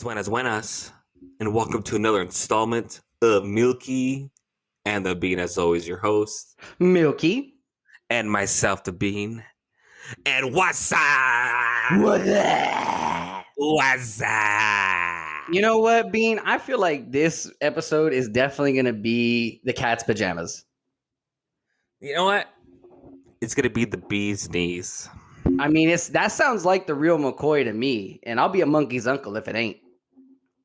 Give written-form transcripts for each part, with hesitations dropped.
Buenas, and welcome to another installment of Milky and the Bean, as always, your host, Milky. and myself, the Bean. And what's up? What's up? You know what, Bean? I feel like this episode is definitely going to be the cat's pajamas. You know what? It's going to be the bee's knees. I mean, that sounds like the real McCoy to me, and I'll be a monkey's uncle if it ain't.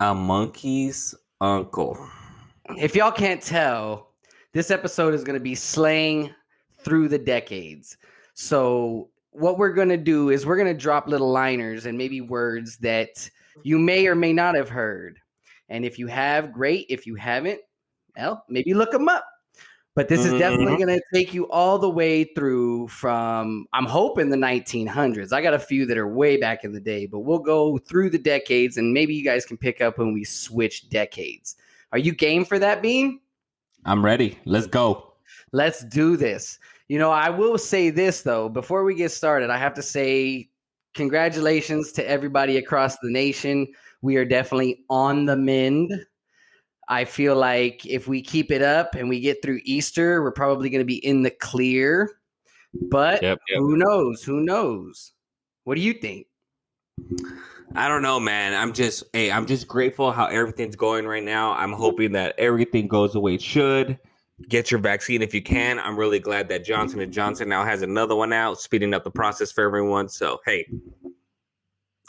A monkey's uncle. If y'all can't tell, this episode is going to be slang through the decades. So what we're going to do is we're going to drop little liners and maybe words that you may or may not have heard. And if you have, great. If you haven't, well, maybe look them up. But this is definitely going to take you all the way through from, I'm hoping, the 1900s. I got a few that are way back in the day, but we'll go through the decades, and maybe you guys can pick up when we switch decades. Are you game for that, Bean? I'm ready. Let's go. Let's do this. You know, I will say this, though. Before we get started, I have to say congratulations to everybody across the nation. We are definitely on the mend. I feel like if we keep it up and we get through Easter, we're probably going to be in the clear. But Who knows? Who knows? What do you think? I don't know, man. I'm just grateful how everything's going right now. I'm hoping that everything goes the way it should. Get your vaccine if you can. I'm really glad that Johnson & Johnson now has another one out, speeding up the process for everyone. So, hey,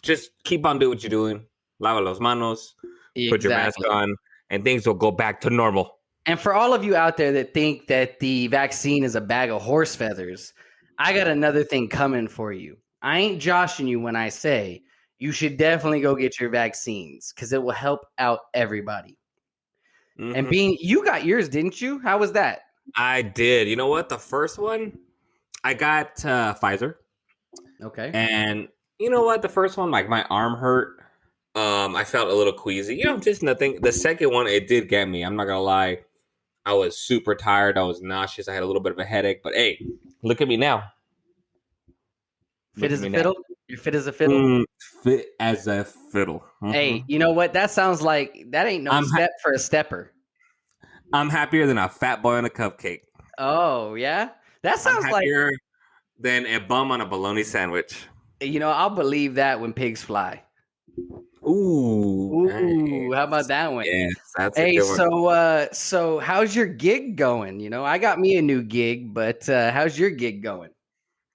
just keep on doing what you're doing. Lava los manos. Exactly. Put your mask on. And things will go back to normal. And for all of you out there that think that the vaccine is a bag of horse feathers, I got another thing coming for you. I ain't joshing you when I say you should definitely go get your vaccines because it will help out everybody. Mm-hmm. And Bean, you got yours, didn't you? How was that? I did. You know what? The first one, I got Pfizer. Okay. And you know what? The first one, like my arm hurt. I felt a little queasy, just nothing. The second one, it did get me. I'm not gonna lie. I was super tired. I was nauseous. I had a little bit of a headache, but hey, look at me now. Fit as a fiddle? You're fit as a fiddle? Fit as a fiddle. Mm-hmm. Hey, you know what? That sounds like that ain't no step for a stepper. I'm happier than a fat boy on a cupcake. Oh, yeah? That sounds I'm happier than a bum on a bologna sandwich. You know, I'll believe that when pigs fly. Ooh, nice. How about that one? Yes, that's a good one. So how's your gig going? You know, I got me a new gig, but how's your gig going?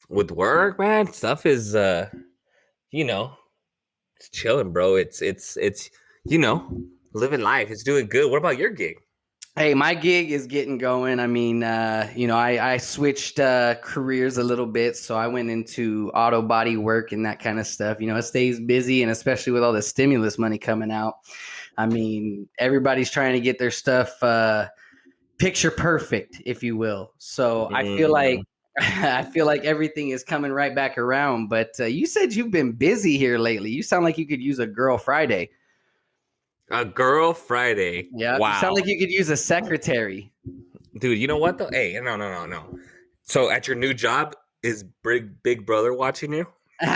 With work, man, stuff is, it's chilling, bro. It's living life. It's doing good. What about your gig? Hey, my gig is getting going. I mean, I switched careers a little bit. So I went into auto body work and that kind of stuff. You know, it stays busy, and especially with all the stimulus money coming out. I mean, everybody's trying to get their stuff picture perfect, if you will. So I feel like everything is coming right back around. But you said you've been busy here lately. You sound like you could use a girl Friday. A girl Friday. Yeah. Wow. You sound like you could use a secretary. Dude, you know what though? Hey, no. So at your new job, is Big Brother watching you? They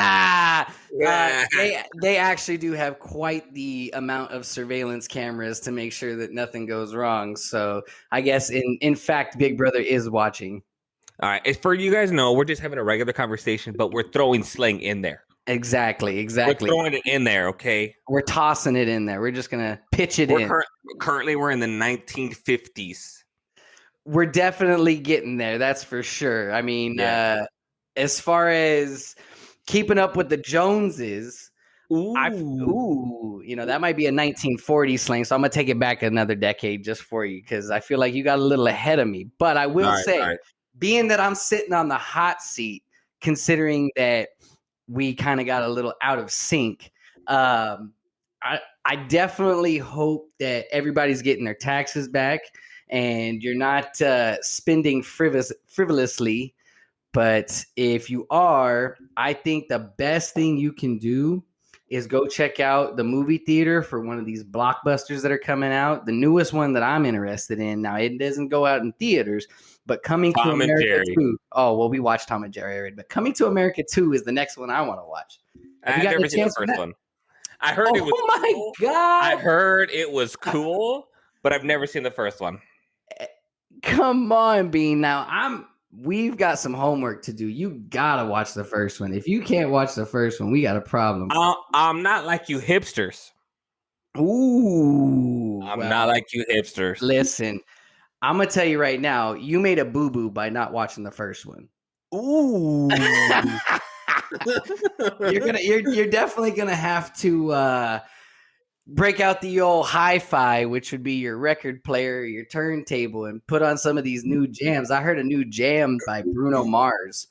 actually do have quite the amount of surveillance cameras to make sure that nothing goes wrong. So I guess in fact, Big Brother is watching. All right. For you guys know, we're just having a regular conversation, but we're throwing slang in there. Exactly. We're throwing it in there, okay? We're tossing it in there. We're just going to pitch it in. Currently, we're in the 1950s. We're definitely getting there. That's for sure. I mean, as far as keeping up with the Joneses, that might be a 1940s slang. So I'm going to take it back another decade just for you because I feel like you got a little ahead of me. But I will say, being that I'm sitting on the hot seat, considering that we kind of got a little out of sync. I definitely hope that everybody's getting their taxes back and you're not spending frivolously. But if you are, I think the best thing you can do is go check out the movie theater for one of these blockbusters that are coming out. The newest one that I'm interested in. Now, it doesn't go out in theaters, but Coming to America 2. Oh, well, we watched Tom and Jerry already, but Coming to America 2 is the next one I want to watch. I've never seen the first one. I heard it was cool. God. I heard it was cool, but I've never seen the first one. Come on, Bean. Now we've got some homework to do. You gotta watch the first one. If you can't watch the first one, we got a problem. I'm not like you hipsters. Ooh. I'm not like you hipsters. Listen, I'm gonna tell you right now, you made a boo-boo by not watching the first one. Ooh. you're definitely gonna have to break out the old hi-fi, which would be your record player, your turntable, and put on some of these new jams. I heard a new jam by Bruno Mars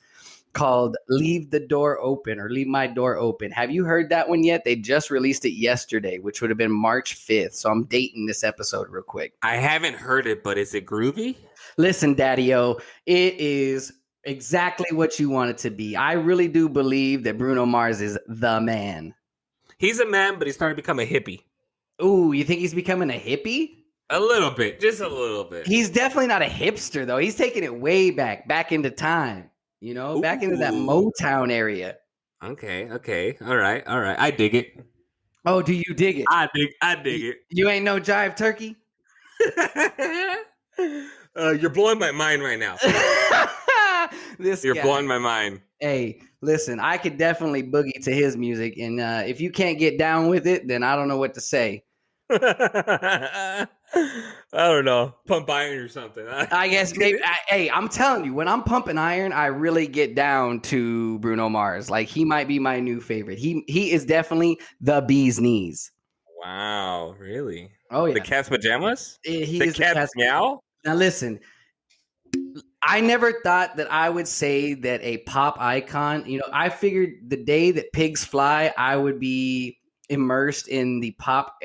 called Leave the Door Open or Leave My Door Open. Have you heard that one yet? They just released it yesterday, which would have been March 5th. So I'm dating this episode real quick. I haven't heard it, but is it groovy? Listen, Daddy-O, it is exactly what you want it to be. I really do believe that Bruno Mars is the man. He's a man, but he's starting to become a hippie. Ooh, you think he's becoming a hippie? A little bit, just a little bit. He's definitely not a hipster, though. He's taking it way back into time, you know, back into that Motown area. Okay. All right. I dig it. Oh, do you dig it? I dig it. You ain't no jive turkey? You're blowing my mind right now. You're blowing my mind. Hey, listen, I could definitely boogie to his music, and if you can't get down with it, then I don't know what to say. I don't know. Pump iron or something. I guess maybe. Hey, I'm telling you, when I'm pumping iron, I really get down to Bruno Mars. Like, he might be my new favorite. He is definitely the bee's knees. Wow, really? Oh yeah. The cat's pajamas? The cat's meow? Now listen, I never thought that I would say that a pop icon, you know, I figured the day that pigs fly, I would be immersed in the pop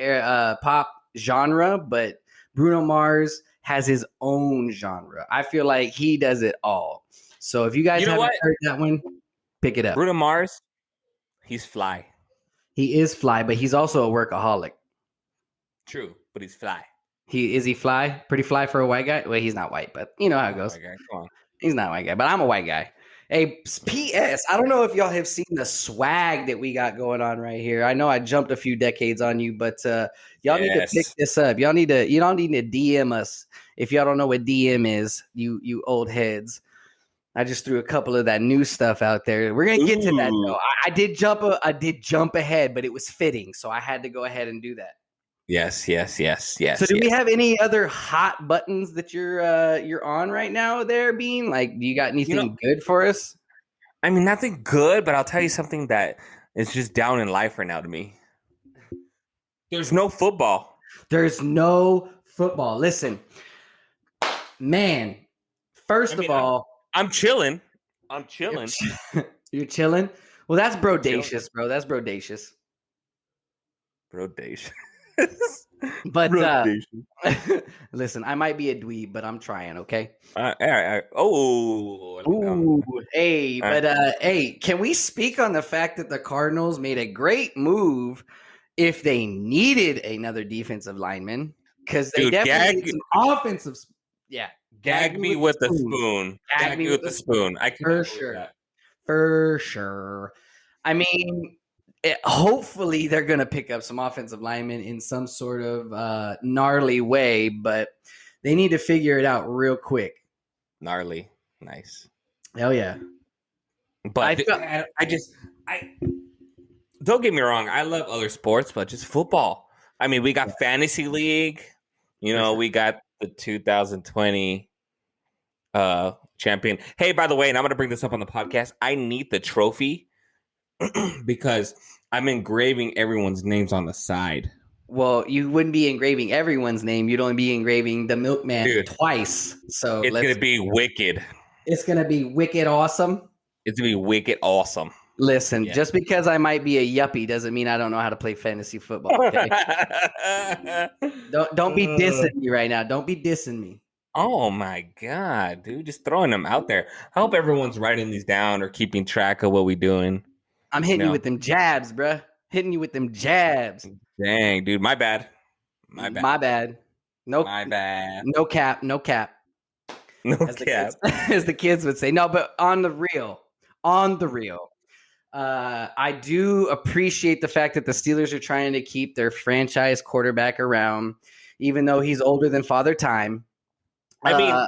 genre, but Bruno Mars has his own genre. I feel like he does it all. So if you guys haven't heard that one, pick it up. Bruno Mars, he's fly. He is fly, but he's also a workaholic. True, but he's fly. Is he fly? Pretty fly for a white guy? Well, he's not white, but you know how it goes. Come on. He's not a white guy, but I'm a white guy. Hey, P.S. I don't know if y'all have seen the swag that we got going on right here. I know I jumped a few decades on you, but y'all need to pick this up. You don't need to DM us if y'all don't know what DM is, you old heads. I just threw a couple of that new stuff out there. We're gonna get to that though. I did jump ahead, but it was fitting, so I had to go ahead and do that. Yes. So do we have any other hot buttons that you're on right now there, Bean? Like, do you got anything good for us? I mean, nothing good, but I'll tell you something that is just down in life right now to me. There's no football. Listen, man, first of all, I'm chilling. You're chilling? Well, that's brodacious, bro. That's brodacious. But listen, I might be a dweeb, but I'm trying, okay? All right. Oh. Hey, but hey, can we speak on the fact that the Cardinals made a great move if they needed another defensive lineman? Because they definitely need some offensive. Yeah. Gag me with the spoon. Gag me with the spoon. I can for sure. I mean, hopefully they're going to pick up some offensive linemen in some sort of gnarly way, but they need to figure it out real quick. Gnarly. Nice. Hell yeah. But I don't get me wrong. I love other sports, but just football. I mean, we got Fantasy League. You know, we got the 2020 champion. Hey, by the way, and I'm going to bring this up on the podcast. I need the trophy because I'm engraving everyone's names on the side. Well, you wouldn't be engraving everyone's name. You'd only be engraving the milkman twice. So it's going to be wicked. It's going to be wicked awesome. It's going to be wicked awesome. Listen, just because I might be a yuppie doesn't mean I don't know how to play fantasy football. Okay? Don't be dissing me right now. Don't be dissing me. Oh my God, dude. Just throwing them out there. I hope everyone's writing these down or keeping track of what we're doing. I'm hitting you with them jabs, bruh. Hitting you with them jabs. Dang, dude. My bad. No, my bad. No cap. As the kids would say. No, but on the real. I do appreciate the fact that the Steelers are trying to keep their franchise quarterback around, even though he's older than Father Time. I mean,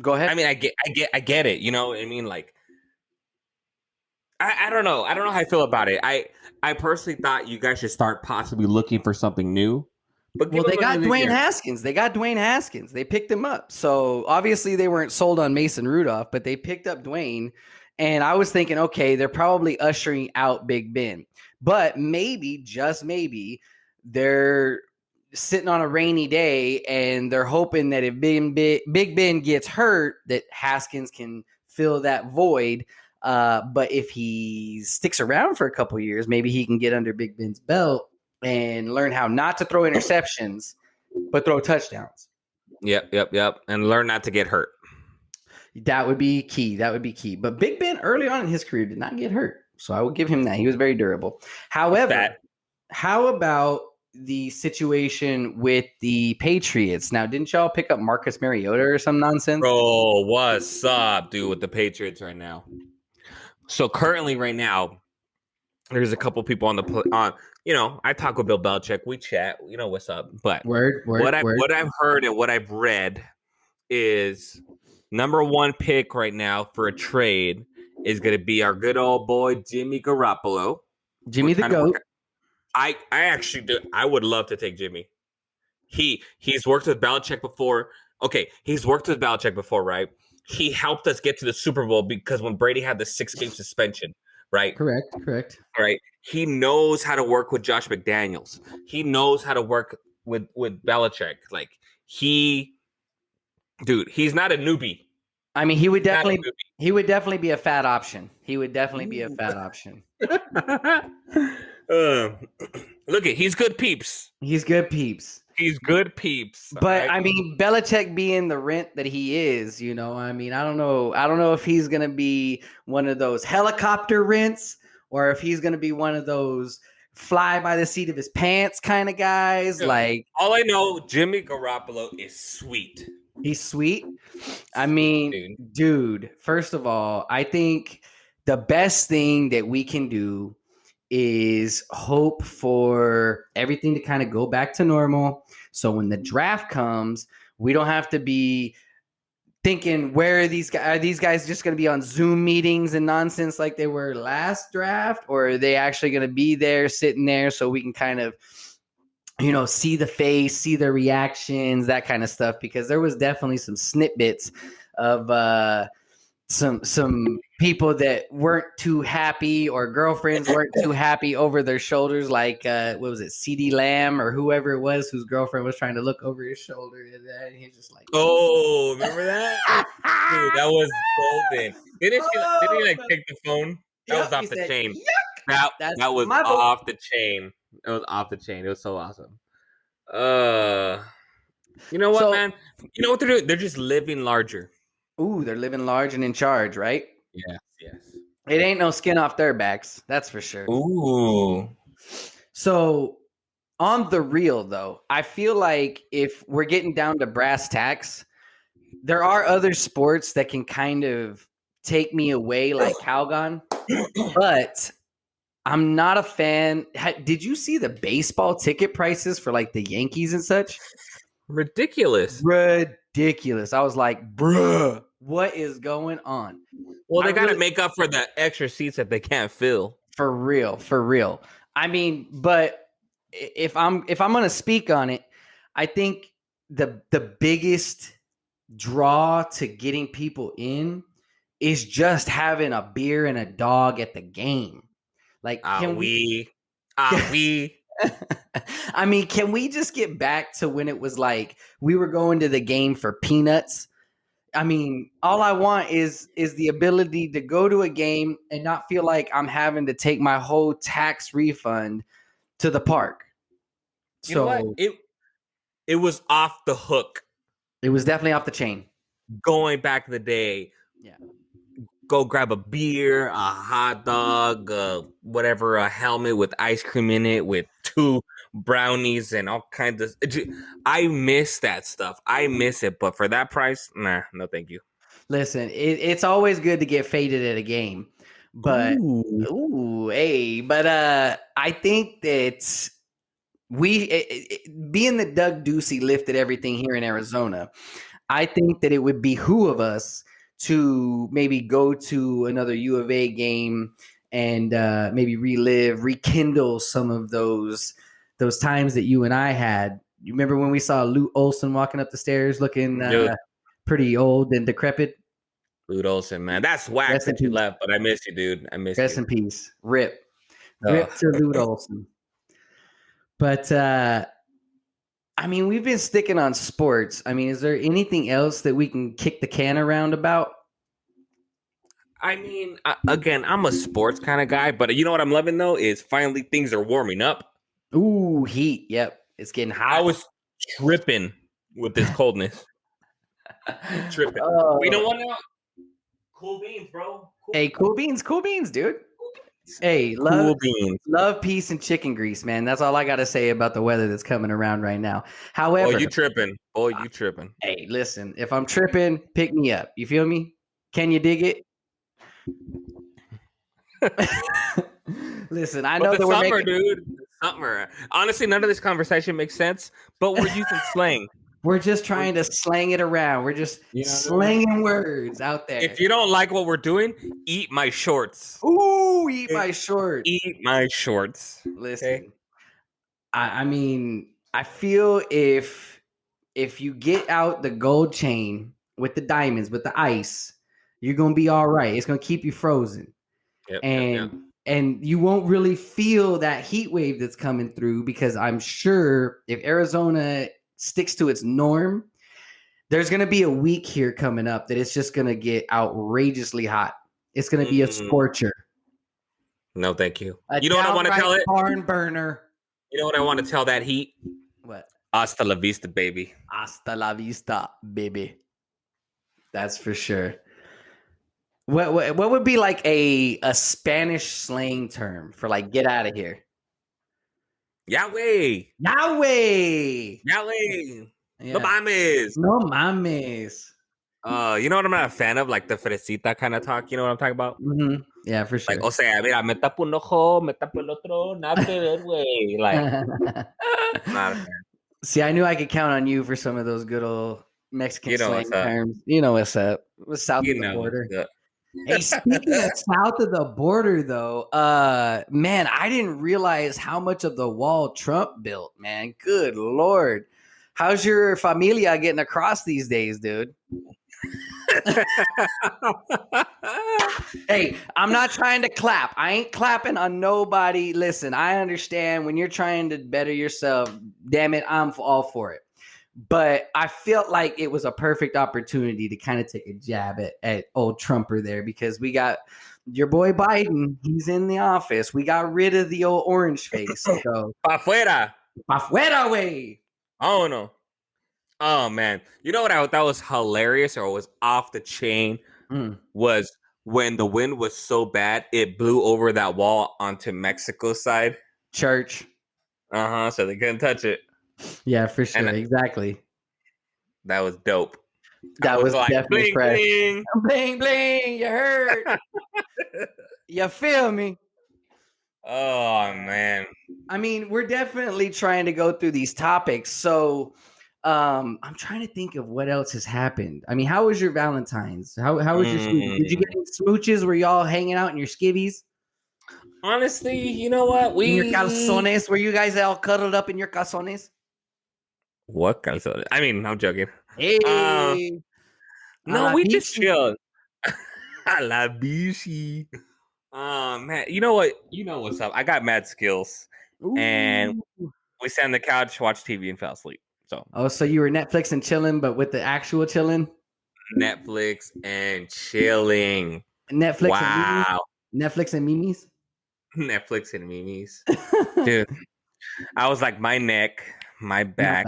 go ahead. I mean, I get it. You know, I mean, like, I don't know. I don't know how I feel about it. I personally thought you guys should start possibly looking for something new. But Well, they got Dwayne Haskins. They picked him up. So obviously they weren't sold on Mason Rudolph, but they picked up Dwayne. And I was thinking, okay, they're probably ushering out Big Ben. But maybe, just maybe, they're sitting on a rainy day and they're hoping that if Big Ben gets hurt, that Haskins can fill that void. But if he sticks around for a couple years, maybe he can get under Big Ben's belt and learn how not to throw interceptions, but throw touchdowns. Yep. And learn not to get hurt. That would be key. But Big Ben early on in his career did not get hurt. So I will give him that. He was very durable. However, how about the situation with the Patriots? Now, didn't y'all pick up Marcus Mariota or some nonsense? Bro, what's up, dude, with the Patriots right now? So currently right now, there's a couple people on you know, I talk with Bill Belichick. We chat. You know what's up. But what I've heard and what I've read is number one pick right now for a trade is going to be our good old boy Jimmy Garoppolo. Jimmy the GOAT. I actually do. I would love to take Jimmy. He's worked with Belichick before. Okay, he's worked with Belichick before, right? He helped us get to the Super Bowl because when Brady had the 6-game suspension, right? Correct. Right. He knows how to work with Josh McDaniels. He knows how to work with Belichick. Like he's not a newbie. I mean, he would definitely be a fat option. Look he's good peeps. But right? I mean, Belichick being the rent that he is, you know, I mean, I don't know if he's going to be one of those helicopter rents or if he's going to be one of those fly by the seat of his pants kind of guys. Dude, like, all I know, Jimmy Garoppolo is sweet. He's sweet. I mean, dude, first of all, I think the best thing that we can do is hope for everything to kind of go back to normal. So when the draft comes, we don't have to be thinking, where are these guys? Are these guys just going to be on Zoom meetings and nonsense like they were last draft? Or are they actually going to be there, sitting there so we can kind of, you know, see the face, see their reactions, that kind of stuff? Because there was definitely some snippets of some people that weren't too happy or girlfriends weren't too happy over their shoulders, like what was it, CeeDee Lamb or whoever it was whose girlfriend was trying to look over his shoulder and he's just like, oh, remember that? Dude, that was golden. Didn't he like take the phone? That was off the chain. That was off the chain. It was off the chain. It was so awesome. You know what, man? You know what they're doing? They're just living larger. Ooh, they're living large and in charge, right? Yes. It ain't no skin off their backs, that's for sure. Ooh. So, on the real, though, I feel like if we're getting down to brass tacks, there are other sports that can kind of take me away, like Calgon, but I'm not a fan. Did you see the baseball ticket prices for like the Yankees and such? Ridiculous. I was like, bruh, what is going on? Well, they got to make up for the extra seats that they can't fill. For real. I mean, but if I'm going to speak on it, I think the biggest draw to getting people in is just having a beer and a dog at the game. Like, can we? I mean, can we just get back to when it was like we were going to the game for peanuts? I mean, all I want is the ability to go to a game and not feel like I'm having to take my whole tax refund to the park. You know what? It was off the hook. It was definitely off the chain. Going back in the day. Yeah. Go grab a beer, a hot dog, whatever, a helmet with ice cream in it with 2 brownies and all kinds of. I miss that stuff. I miss it, but for that price, nah, no, thank you. Listen, it's always good to get faded at a game, But I think that being that Doug Ducey lifted everything here in Arizona, I think that it would behoove of us to maybe go to another U of A game and maybe rekindle some of those times that you and I had. You remember when we saw Lute Olson walking up the stairs looking pretty old and decrepit? Lute Olson, man. That's whack that you left, but I miss you, dude. I miss you. Rest in peace. Rip to Lute Olson. But I mean, we've been sticking on sports. I mean, is there anything else that we can kick the can around about? I mean, again, I'm a sports kind of guy, but you know what I'm loving though is finally things are warming up. Ooh, heat. Yep, it's getting hot. I was tripping with this coldness. Tripping. We don't want to. Cool beans, bro. Cool beans, dude. Hey, love, peace, and chicken grease, man. That's all I got to say about the weather that's coming around right now. However, you tripping. Hey, listen, if I'm tripping, pick me up. You feel me? Can you dig it? Listen, I know that we're summer, dude. Summer. Honestly, none of this conversation makes sense, but we're using slang. We're just trying to slang it around. We're just slanging words out there. If you don't like what we're doing, eat my shorts. Ooh, eat my shorts. Eat my shorts. Listen, okay? I mean, I feel if you get out the gold chain with the diamonds, with the ice, you're going to be all right. It's going to keep you frozen. And you won't really feel that heat wave that's coming through because I'm sure if Arizona sticks to its norm, there's going to be a week here coming up that it's just going to get outrageously hot. It's going to be a scorcher. No, thank you. You know what I want to tell it? Barn burner. You know what I want to tell that heat? What? Hasta la vista, baby. Hasta la vista, baby. That's for sure. What would be like a Spanish slang term for like get out of here? Yahweh. Yeah. No mames. You know what I'm not a fan of? Like the fresita kind of talk. You know what I'm talking about? Mm-hmm. Yeah, for sure. Like, o sea, mira, me tapo un ojo, me tapo el otro, nada que ver, güey. Like, not a fan. See, I knew I could count on you for some of those good old Mexican slang terms. You know what's up. What's south of the border? Hey, speaking of south of the border, though, man, I didn't realize how much of the wall Trump built, man. Good Lord. How's your familia getting across these days, dude? Hey, I'm not trying to clap. I ain't clapping on nobody. Listen, I understand when you're trying to better yourself. Damn it, I'm all for it. But I felt like it was a perfect opportunity to kind of take a jab at old Trumper there because we got your boy Biden. He's in the office. We got rid of the old orange face. So, pa fuera, way. Oh, no. Oh, man. You know what I thought was hilarious or was off the chain was when the wind was so bad, it blew over that wall onto Mexico's side. Church. So they couldn't touch it. Yeah, for sure. Exactly. That was dope. That was like, definitely bling, fresh. Bling. Bling, bling. You heard. You feel me? Oh, man. I mean, we're definitely trying to go through these topics. So I'm trying to think of what else has happened. I mean, how was your Valentine's? How was your smooches? Did you get any smooches? Were y'all hanging out in your skivvies? Honestly, you know what? In your calzones? Were you guys all cuddled up in your calzones? What calzones? I mean, I'm joking. Hey. No, we just chilled. A la bici. Man, you know what? You know what's up. I got mad skills. Ooh. And we sat on the couch, watched TV, and fell asleep. So you were Netflix and chilling, but with the actual chilling? Netflix and chilling. Netflix wow. And Netflix and Mimi's? Netflix and Mimi's. Dude, I was like, my neck, my back,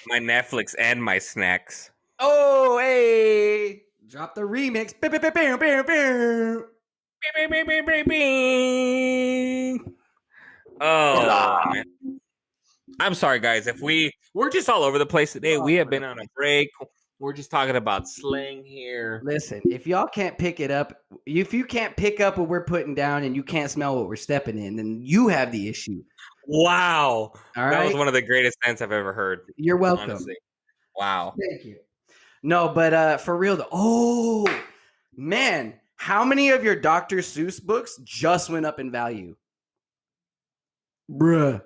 my Netflix, and my snacks. Oh, hey. Drop the remix. Oh, man. I'm sorry, guys. If we're just all over the place today. We have been on a break. We're just talking about slang here. Listen, if y'all can't pick it up, if you can't pick up what we're putting down and you can't smell what we're stepping in, then you have the issue. Wow. All that was right. one of the greatest sense I've ever heard. You're welcome. Honestly. Wow. Thank you. No, but for real though. Oh man, how many of your Dr. Seuss books just went up in value? Bruh.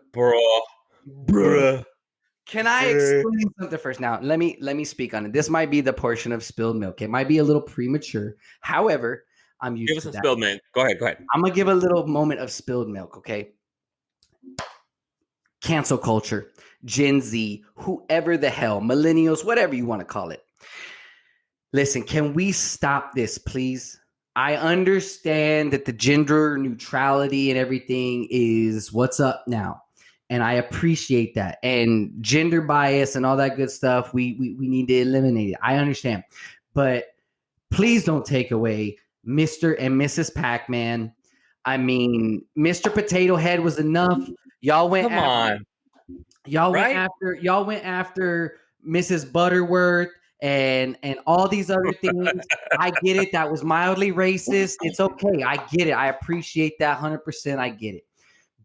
Can I explain something first? Now, let me speak on it. This might be the portion of spilled milk. It might be a little premature. However, I'm used Give us to some that. spilled milk. Go ahead. I'm gonna give a little moment of spilled milk, okay? Cancel culture, Gen Z, whoever the hell, millennials, whatever you want to call it. Listen, can we stop this, please? I understand that the gender neutrality and everything is what's up now. And I appreciate that. And gender bias and all that good stuff, we need to eliminate it. I understand. But please don't take away Mr. and Mrs. Pac-Man. I mean, Mr. Potato Head was enough. Y'all went after Mrs. Butterworth and all these other things. I get it. That was mildly racist. It's okay. I get it. I appreciate that 100%. I get it.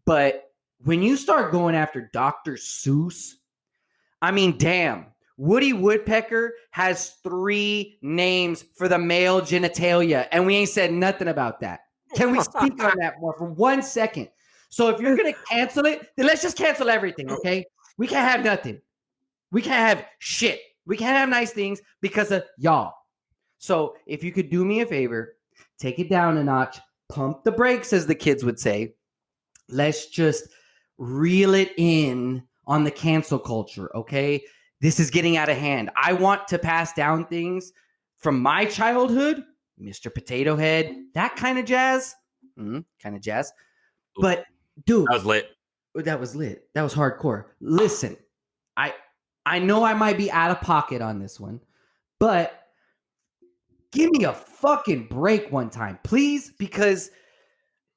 But when you start going after Dr. Seuss, I mean, damn. Woody Woodpecker has 3 names for the male genitalia, and we ain't said nothing about that. Can we speak on that more for 1 second? So if you're going to cancel it, then let's just cancel everything, okay? We can't have nothing. We can't have shit. We can't have nice things because of y'all. So if you could do me a favor, take it down a notch, pump the brakes, as the kids would say. Let's just reel it in on the cancel culture, okay? This is getting out of hand. I want to pass down things from my childhood, Mr. Potato Head, that kind of jazz. But, dude. That was lit. That was lit. That was hardcore. Listen, I know I might be out of pocket on this one, but give me a fucking break one time, please, because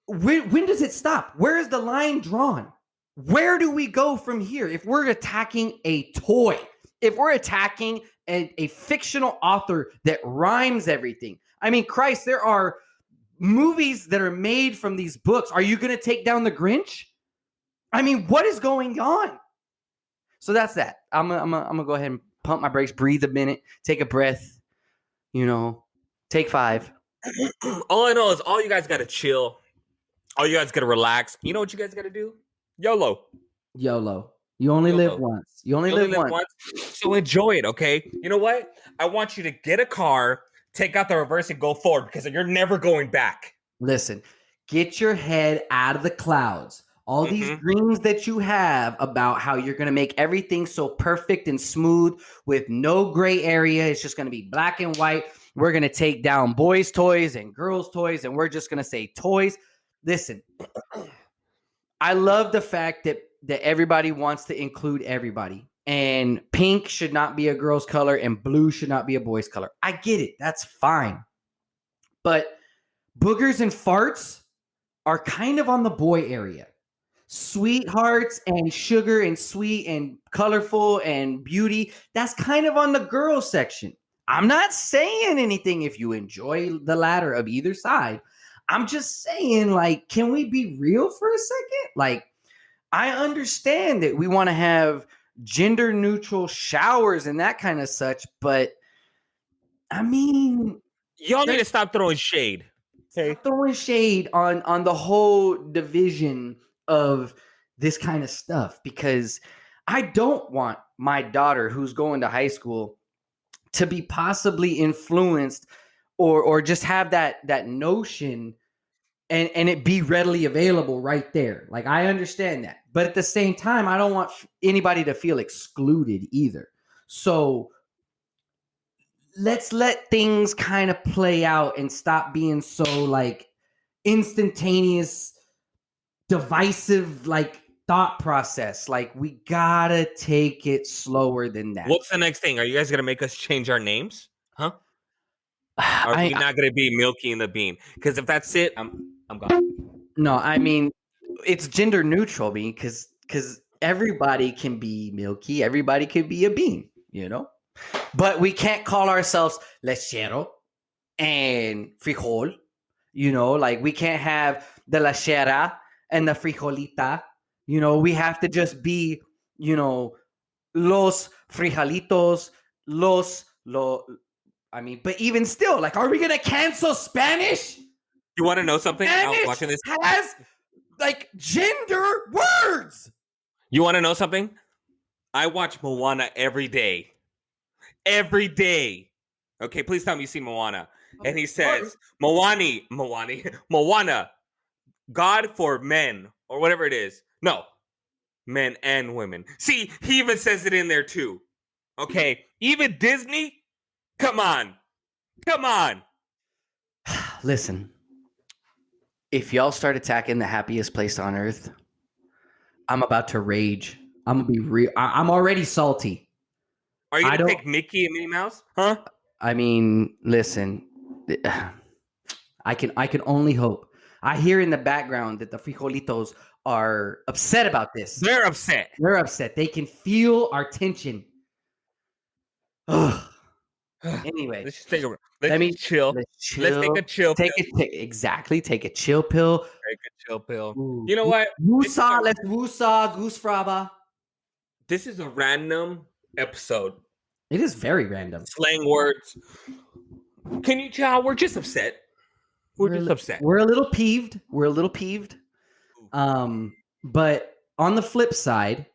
when does it stop? Where is the line drawn? Where do we go from here? If we're attacking a toy, if we're attacking a fictional author that rhymes everything. I mean, Christ, there are movies that are made from these books. Are you going to take down the Grinch? I mean, what is going on? So that's that. I'm gonna go ahead and pump my brakes, breathe a minute, take a breath, take 5. All I know is all you guys got to chill. All you guys got to relax. You know what you guys got to do? YOLO. You only live once. You only live once. So enjoy it, okay? You know what? I want you to get a car, take out the reverse, and go forward because you're never going back. Listen, get your head out of the clouds. All these dreams that you have about how you're going to make everything so perfect and smooth with no gray area. It's just going to be black and white. We're going to take down boys' toys and girls' toys, and we're just going to say toys. Listen, I love the fact that everybody wants to include everybody. And pink should not be a girl's color and blue should not be a boy's color. I get it. That's fine. But boogers and farts are kind of on the boy area. Sweethearts and sugar and sweet and colorful and beauty, that's kind of on the girl section. I'm not saying anything if you enjoy the latter of either side. I'm just saying, like, can we be real for a second? Like, I understand that we want to have gender neutral showers and that kind of such, but I mean, y'all need to stop throwing shade. Okay? Stop throwing shade on the whole division of this kind of stuff, because I don't want my daughter who's going to high school to be possibly influenced or just have that notion and it be readily available right there. Like, I understand that. But at the same time, I don't want anybody to feel excluded either. So let's let things kind of play out and stop being so like instantaneous, divisive, like thought process. Like, we gotta take it slower than that. What's the next thing? Are you guys gonna make us change our names? Huh? Are we not gonna be Milky and the Bean? Because if that's it, I'm gone. No, I mean, it's gender neutral, because everybody can be Milky, everybody could be a Bean, But we can't call ourselves lechero and frijol. You know, like we can't have the lechera and the frijolita. You know, we have to just be, you know, los frijolitos, I mean, but even still, like, are we gonna cancel Spanish? You want to know something? Spanish watching this has like gender words. You want to know something? I watch Moana every day. Every day. Okay, please tell me you see Moana. And he says, Moana, God for men, or whatever it is. No, men and women. See, he even says it in there too. Okay, even Disney? Come on. Come on. Listen, if y'all start attacking the happiest place on earth, I'm about to rage. I'm gonna be real. I'm already salty. Are you gonna take Mickey and Minnie Mouse? Huh? I mean, listen, I can only hope. I hear in the background that the frijolitos are upset about this. They're upset. They're upset. They can feel our tension. Ugh. Anyway, let's just take a chill. Let's take a chill pill. Exactly. Take a chill pill. Take a chill pill. Ooh. You know what? Woosah, let's woosah, goose fraba. This is a random episode. It is very random. Slang words. Can you tell? We're just upset. We're just upset. We're a little peeved. But on the flip side,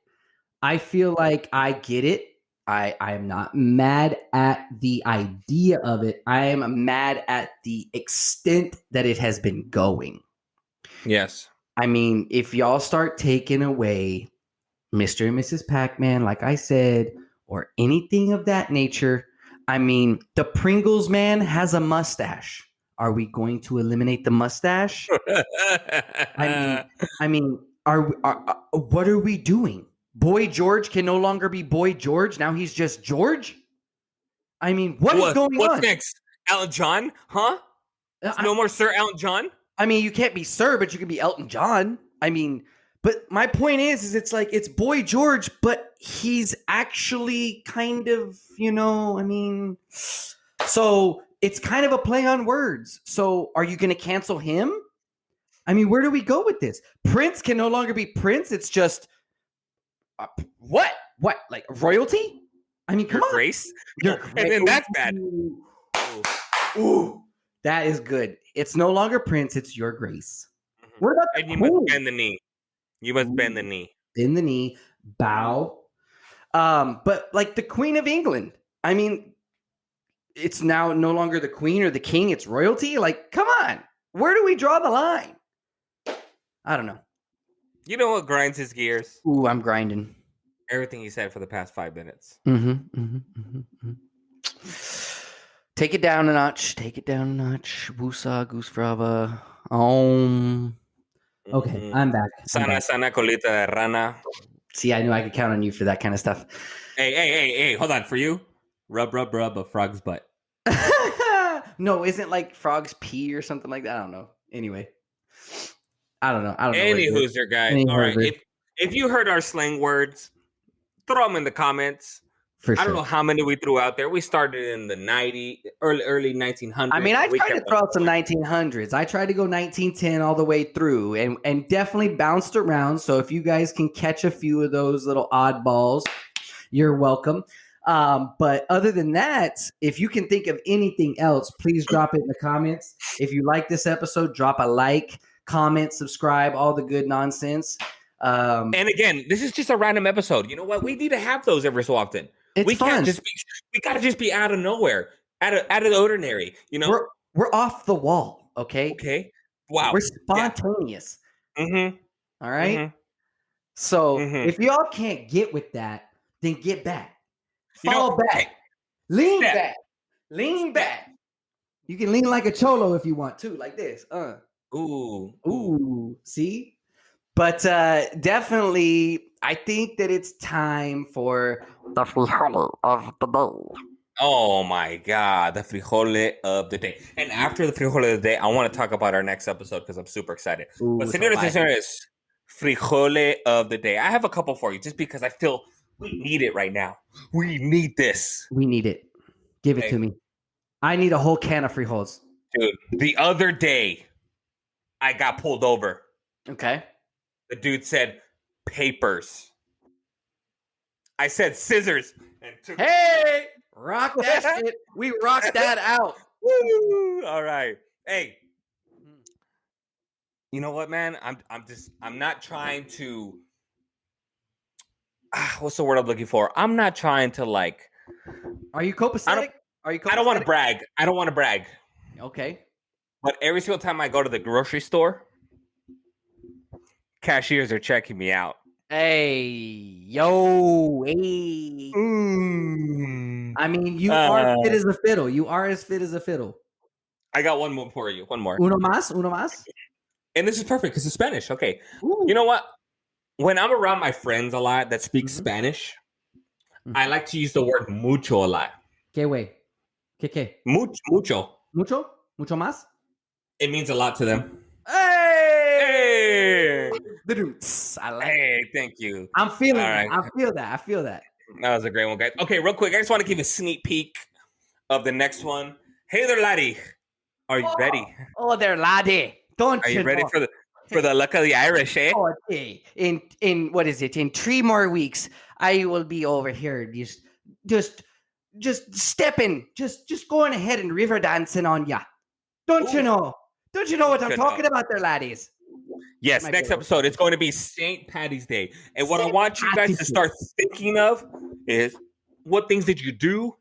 I feel like I get it. I am not mad at the idea of it. I am mad at the extent that it has been going. Yes. I mean, if y'all start taking away Mr. and Mrs. Pac-Man, like I said, or anything of that nature, I mean, the Pringles man has a mustache. Are we going to eliminate the mustache? I mean, what are we doing? Boy George can no longer be Boy George. Now he's just George. I mean, what's going on? What's next? Elton John? Huh? No more Sir Elton John? I mean, you can't be Sir, but you can be Elton John. I mean, but my point is it's like it's Boy George, but he's actually kind of, you know, I mean, so it's kind of a play on words. So are you going to cancel him? I mean, where do we go with this? Prince can no longer be Prince. It's just what? Like royalty? I mean, come on. Grace? And then that's bad. Ooh. That is good. It's no longer Prince. It's Your Grace. Mm-hmm. What about and you must bend the knee. You must bend the knee. Bend the knee. Bow. But like the Queen of England. I mean, it's now no longer the Queen or the King. It's royalty. Like, come on. Where do we draw the line? I don't know. You know what grinds his gears? Ooh, I'm grinding. Everything he said for the past 5 minutes. Take it down a notch. Woosah, goose fraba. Okay, I'm back. Sana colita de rana. See, I knew I could count on you for that kind of stuff. Hey, hold on. For you, rub a frog's butt. No, isn't like frogs pee or something like that? I don't know. Anyway. I don't know. Anywho's your guy. All right. If you heard our slang words, throw them in the comments. For sure. I don't know how many we threw out there. We started in the early 1900s. I mean, I tried to throw out some 1900s. I tried to go 1910 all the way through and definitely bounced around. So if you guys can catch a few of those little oddballs, you're welcome. But other than that, if you can think of anything else, please drop it in the comments. If you like this episode, drop a like, comment, subscribe, all the good nonsense. And again, this is just a random episode. You know what? We need to have those every so often. We gotta just be out of nowhere, out of the ordinary. You know, we're off the wall. Okay. Wow. We're spontaneous. Yeah. Mm-hmm. All right. Mm-hmm. So if y'all can't get with that, then get back. Fall back. Lean back. You can lean like a cholo if you want to, like this. Ooh. See? But definitely, I think that it's time for the frijole of the day. Oh my God, the frijole of the day. And after the frijole of the day, I want to talk about our next episode because I'm super excited. But señores, frijole of the day. I have a couple for you just because I feel We need it right now. We need this. We need it. Give it to me. I need a whole can of Frijoles. Dude, the other day, I got pulled over. Okay. The dude said, papers. I said scissors. And hey! Rock that shit. We rocked that out. Woo! All right. Hey. You know what, man? I'm not trying to what's the word I'm looking for? I'm not trying to like. Are you copacetic? I don't want to brag. I don't want to brag. Okay. But every single time I go to the grocery store, cashiers are checking me out. Hey, yo, hey. I mean, you are fit as a fiddle. You are as fit as a fiddle. I got one more for you. One more. Uno más. And this is perfect because it's Spanish. Okay. Ooh. You know what? When I'm around my friends a lot that speak Spanish, I like to use the word mucho a lot. ¿Qué way? ¿Qué? Mucho. ¿Mucho? ¿Mucho más? It means a lot to them. Hey! The roots. I like it. Thank you. I'm feeling it. I feel that. That was a great one, guys. Okay, real quick. I just want to give a sneak peek of the next one. Hey there, laddie. Are you ready? Oh, there, laddie. Are you ready for the luck of the Irish, eh? Oh, okay. In what is it? In 3 more weeks, I will be over here just stepping, just going ahead and river dancing on ya. Don't you know? Don't you know what I'm talking about there, laddies? Yes, next episode, it's going to be St. Patty's Day. And what I want you guys to start thinking of is, what things did you do?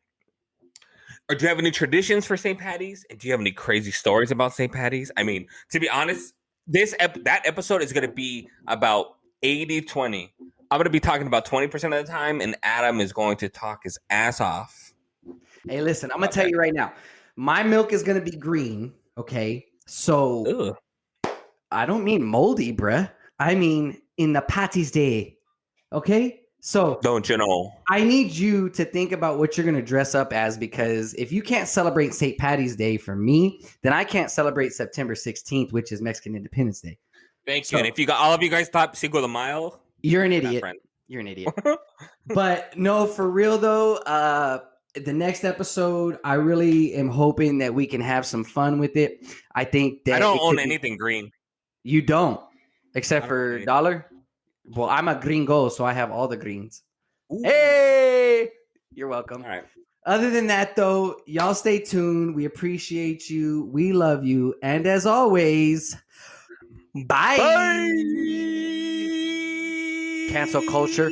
Or do you have any traditions for St. Patty's? And do you have any crazy stories about St. Patty's? I mean, to be honest, that episode is going to be about 80-20. I'm going to be talking about 20% of the time, and Adam is going to talk his ass off. Hey, listen, I'm going to tell you right now. My milk is going to be green, okay? So, I don't mean moldy, bruh. I mean in the Patty's Day, okay? So, don't you know? I need you to think about what you're going to dress up as, because if you can't celebrate St. Patty's Day for me, then I can't celebrate September 16th, which is Mexican Independence Day. Thank you. And if you got all of you guys thought Cinco de Mayo, you're an idiot. You're an idiot. But no, for real though, the next episode, I really am hoping that we can have some fun with it. I think that I don't own anything green. You don't, except for dollar. Well, I'm a gringo, so I have all the greens. Ooh. Hey, you're welcome. All right. Other than that, though, y'all stay tuned. We appreciate you. We love you. And as always, bye. Bye. Cancel culture.